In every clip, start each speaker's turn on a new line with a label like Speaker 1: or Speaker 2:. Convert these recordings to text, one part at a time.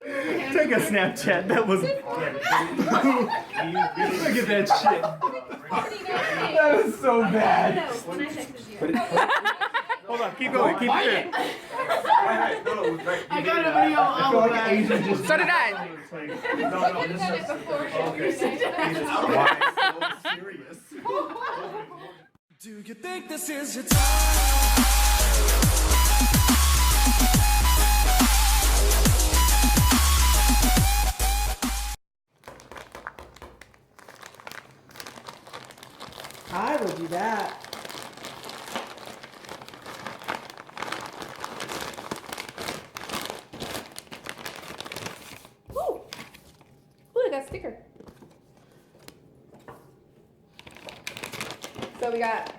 Speaker 1: Take a Snapchat. That was. Look at that shit. That was so bad. Hold on, keep going, keep it.
Speaker 2: I got a video all of that.
Speaker 3: So did I.
Speaker 1: No, this is serious.
Speaker 4: Do you think this is your time?
Speaker 2: I would do that.
Speaker 3: Ooh, I got a sticker. So we got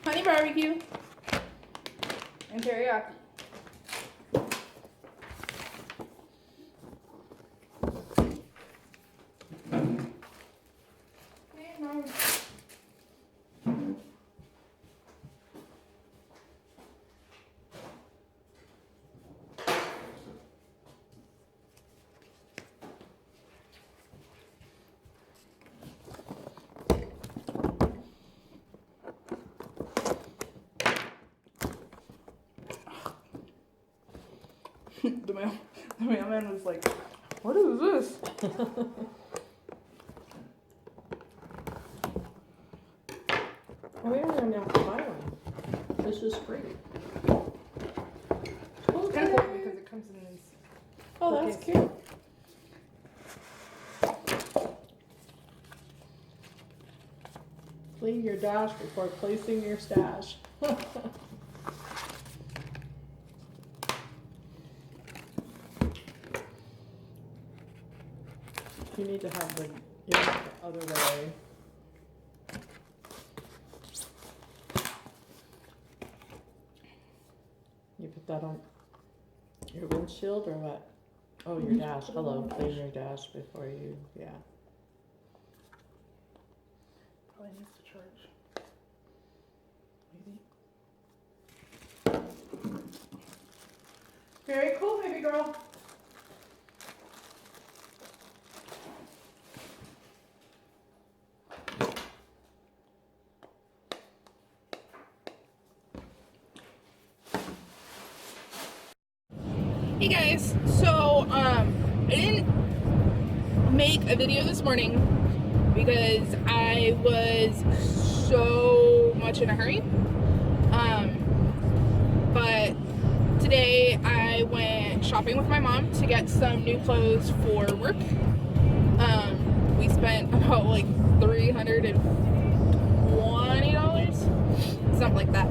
Speaker 3: honey barbecue and teriyaki. The mailman was like, "What is this?"
Speaker 5: We don't even have to buy one. This is free.
Speaker 3: It's kind of cool because it comes in these.
Speaker 5: Oh, that's cute. Clean your dash before placing your stash. You need to have the other way. You put that on your windshield or what? Oh, your dash. Hello, clean your dash before you, yeah.
Speaker 2: Probably needs to charge. Maybe.
Speaker 3: Very cool, baby girl. Hey guys, so I didn't make a video this morning because I was so much in a hurry. But today I went shopping with my mom to get some new clothes for work. We spent about like $320, something like that.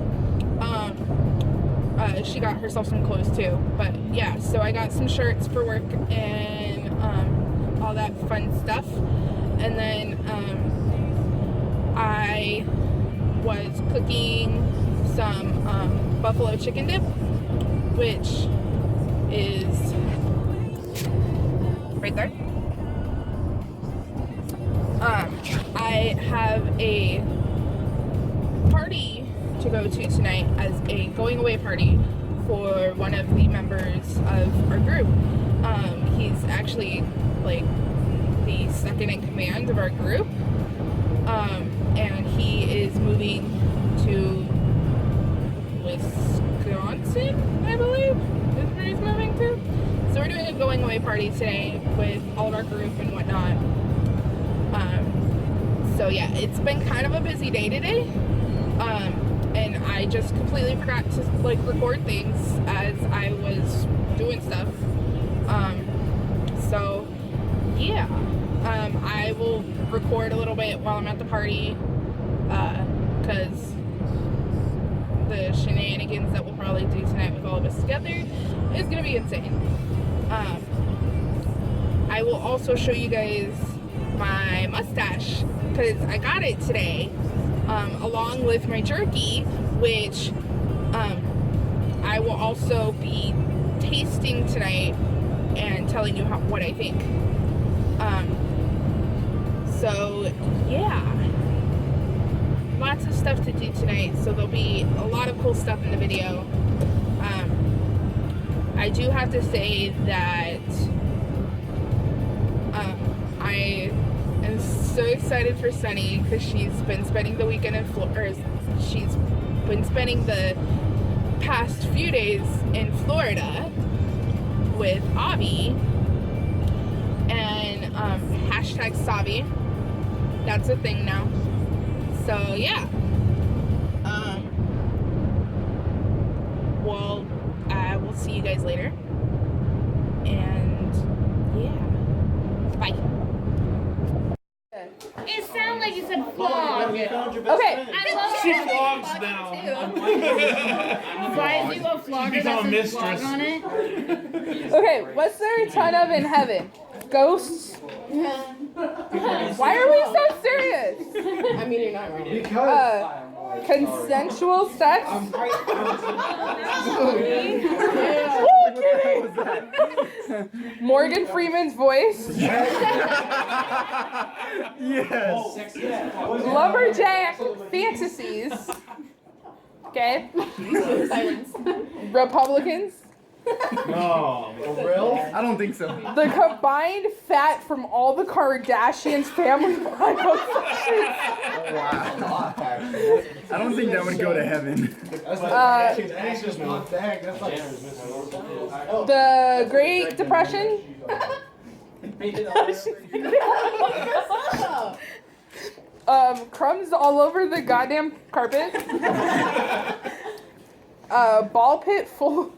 Speaker 3: She got herself some clothes too, but yeah, so I got some shirts for work and all that fun stuff. And then I was cooking some buffalo chicken dip, which is right there. I have a party to go to tonight as a going away party for one of the members of our group. He's actually like the second in command of our group, and he is moving to Wisconsin, I believe is where he's moving to. So we're doing a going away party today with all of our group and whatnot. So yeah, it's been kind of a busy day today. And I just completely forgot to like record things as I was doing stuff. So yeah, I will record a little bit while I'm at the party, because the shenanigans that we'll probably do tonight with all of us together is gonna be insane. I will also show you guys my mustache because I got it today. Along with my jerky, which I will also be tasting tonight and telling you what I think. So yeah, lots of stuff to do tonight, so there'll be a lot of cool stuff in the video. I do have to say that so excited for Sunny because she's been spending the weekend in Florida. She's been spending the past few days in Florida with Avi and hashtag Savi. That's a thing now. So yeah. Well, we'll see you guys later. And yeah. Bye.
Speaker 1: It sounded like you said vlog.
Speaker 3: Okay.
Speaker 2: She vlogs now.
Speaker 1: Why is you a vlogger
Speaker 2: She's
Speaker 1: that
Speaker 2: our
Speaker 1: says
Speaker 2: mistress.
Speaker 1: vlog on it?
Speaker 3: Okay, what's there a ton of in heaven? Ghosts? Why are we so serious?
Speaker 5: I mean, you're not wrong.
Speaker 3: Consensual sex? Morgan Freeman's voice?
Speaker 2: Yes.
Speaker 3: Lumberjack fantasies? Okay. Republicans?
Speaker 2: No. For real? I don't think so.
Speaker 3: The combined fat from all the Kardashians family liposuctions.
Speaker 2: Wow. I don't think that would go to heaven.
Speaker 3: The Great Depression? Crumbs all over the goddamn carpet? Ball pit full.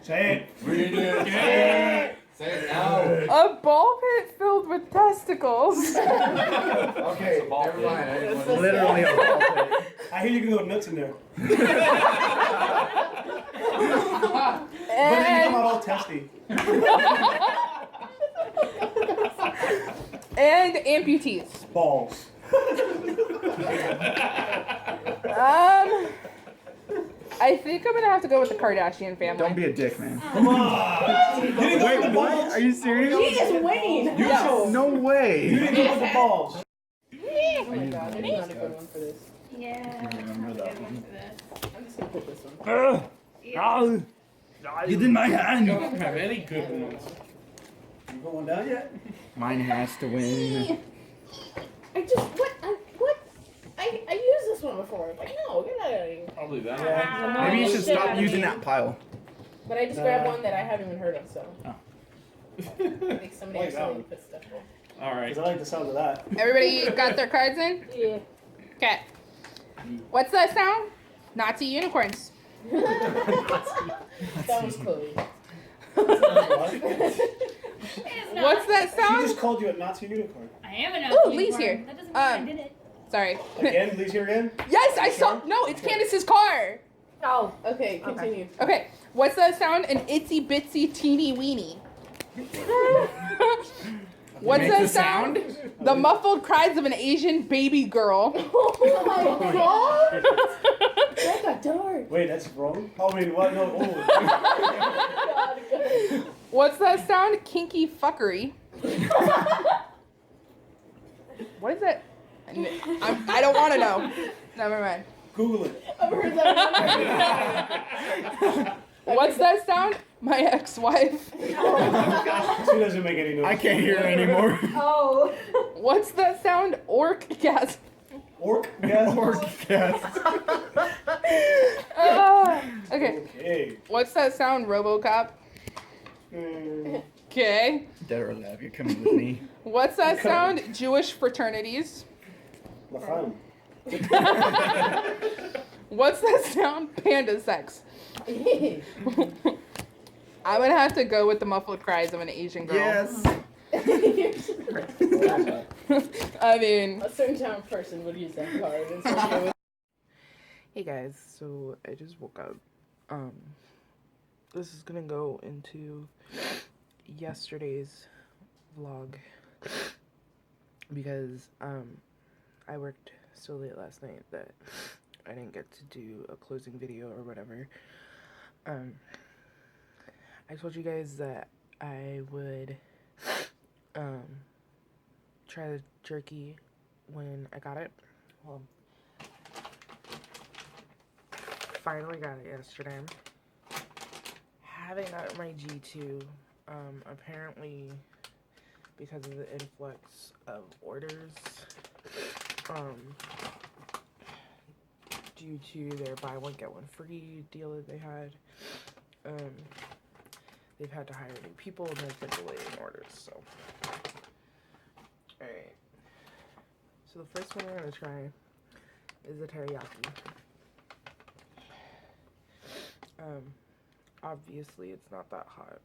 Speaker 2: Say it. Read it.
Speaker 6: Say it now.
Speaker 3: A ball pit filled with testicles.
Speaker 6: Okay, never mind.
Speaker 2: Literally a ball pit.
Speaker 7: I hear you can go nuts in there. But then you come out all testy.
Speaker 3: And amputees.
Speaker 7: Balls.
Speaker 3: I think I'm gonna have to go with the Kardashian family.
Speaker 2: Don't be a dick, man.
Speaker 7: Come on. You didn't go with the
Speaker 2: What?
Speaker 7: balls?
Speaker 2: Are you serious?
Speaker 5: Jesus, Wayne!
Speaker 2: No
Speaker 7: You
Speaker 2: way.
Speaker 7: didn't go with the balls.
Speaker 5: Oh my god, that's not a good one for this.
Speaker 1: Yeah.
Speaker 2: Remember that one.
Speaker 5: I'm just gonna put this one.
Speaker 2: Get in my hand.
Speaker 7: don't have any good ones. You going down yet?
Speaker 2: Mine has to win.
Speaker 5: I just, what? I used this one before. Like, no, get out of here.
Speaker 7: Probably that.
Speaker 2: Maybe you should stop using that pile.
Speaker 5: But I just grabbed one that I haven't even heard of, so.
Speaker 2: Oh.
Speaker 5: I think somebody
Speaker 7: Like that
Speaker 5: accidentally
Speaker 7: one.
Speaker 5: put stuff in.
Speaker 7: Alright. Because I like the sound of that.
Speaker 3: Everybody got their cards in?
Speaker 5: Yeah.
Speaker 3: Okay. What's that sound? Nazi unicorns.
Speaker 5: That was Chloe.
Speaker 3: What's that
Speaker 7: She
Speaker 3: sound?
Speaker 7: just called you a Nazi unicorn.
Speaker 1: I am a
Speaker 3: Ooh,
Speaker 1: Nazi
Speaker 3: Lee's
Speaker 1: unicorn.
Speaker 3: here.
Speaker 1: That doesn't mean I
Speaker 3: Um,
Speaker 1: did it.
Speaker 3: Sorry.
Speaker 7: Again? Lee's here again?
Speaker 3: Yes, I saw. No, it's Candace's car.
Speaker 5: Oh, okay, continue.
Speaker 3: Okay. What's that sound? An itsy bitsy teeny weeny. What's
Speaker 2: Make
Speaker 3: that
Speaker 2: the
Speaker 3: sound? The muffled cries of an Asian baby girl.
Speaker 5: Oh my god! That got dark.
Speaker 7: Wait, that's wrong? Oh, wait, what? No. Oh.
Speaker 3: What's that sound? Kinky fuckery. What is that? I don't want to know. Never mind.
Speaker 7: Google it.
Speaker 5: I've heard that.
Speaker 3: What's that sound? My ex-wife.
Speaker 7: She doesn't make any noise.
Speaker 2: I can't hear anymore.
Speaker 5: Oh.
Speaker 3: What's that sound? Orgasm.
Speaker 7: Orgasm?
Speaker 2: Yes.
Speaker 3: Okay.
Speaker 7: Okay.
Speaker 3: What's that sound? RoboCop. Okay.
Speaker 2: Dead or alive, you're coming with me.
Speaker 3: What's that sound? Jewish fraternities.
Speaker 7: La femme.
Speaker 3: What's that sound? Panda sex. I'm gonna have to go with the muffled cries of an Asian girl.
Speaker 2: Yes.
Speaker 3: I mean,
Speaker 5: A certain kind of person would use that card. Instead of
Speaker 3: hey guys, so I just woke up. This is gonna go into yesterday's vlog because I worked so late last night that I didn't get to do a closing video or whatever. I told you guys that I would try the jerky when I got it. Well, finally got it yesterday. Haven't got my G2. Apparently
Speaker 8: because of the influx of orders. Due to their buy one get one free deal that they had. They've had to hire new people and there's been delay in orders, so. Alright. So the first one we're gonna try is the teriyaki. Obviously it's not that hot.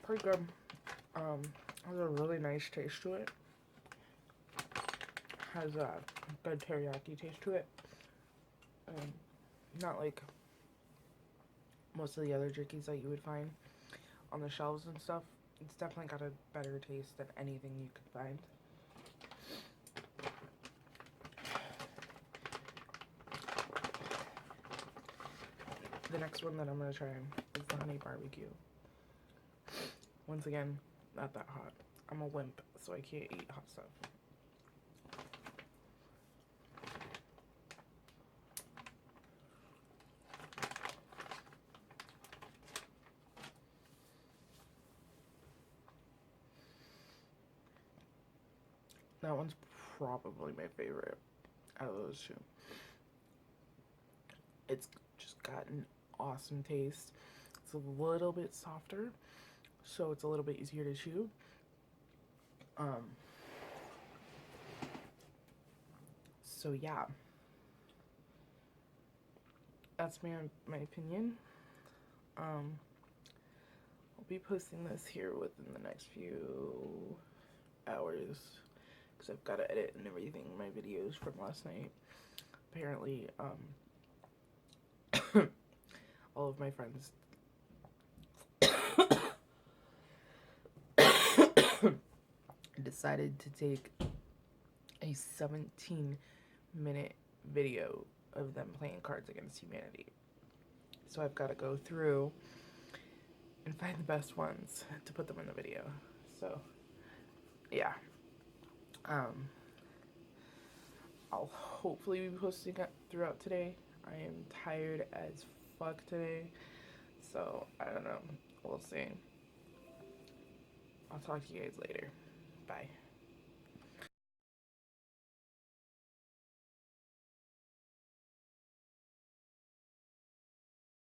Speaker 8: Pretty good. Has a really nice taste to it. Has a good teriyaki taste to it. Not like most of the other jerkies that you would find on the shelves and stuff. It's definitely got a better taste than anything you could find. The next one that I'm gonna try is the honey barbecue. Once again, not that hot. I'm a wimp, so I can't eat hot stuff. That one's probably my favorite out of those two. It's just got an awesome taste. It's a little bit softer, so it's a little bit easier to chew. So yeah, that's my opinion. I'll be posting this here within the next few hours because I've got to edit and everything my videos from last night. Apparently, all of my friends decided to take a 17-minute video of them playing Cards Against Humanity. So I've got to go through and find the best ones to put them in the video. So, yeah. I'll hopefully be posting it throughout today. I am tired as fuck today. So, I don't know. We'll see. I'll talk to you guys later. Bye.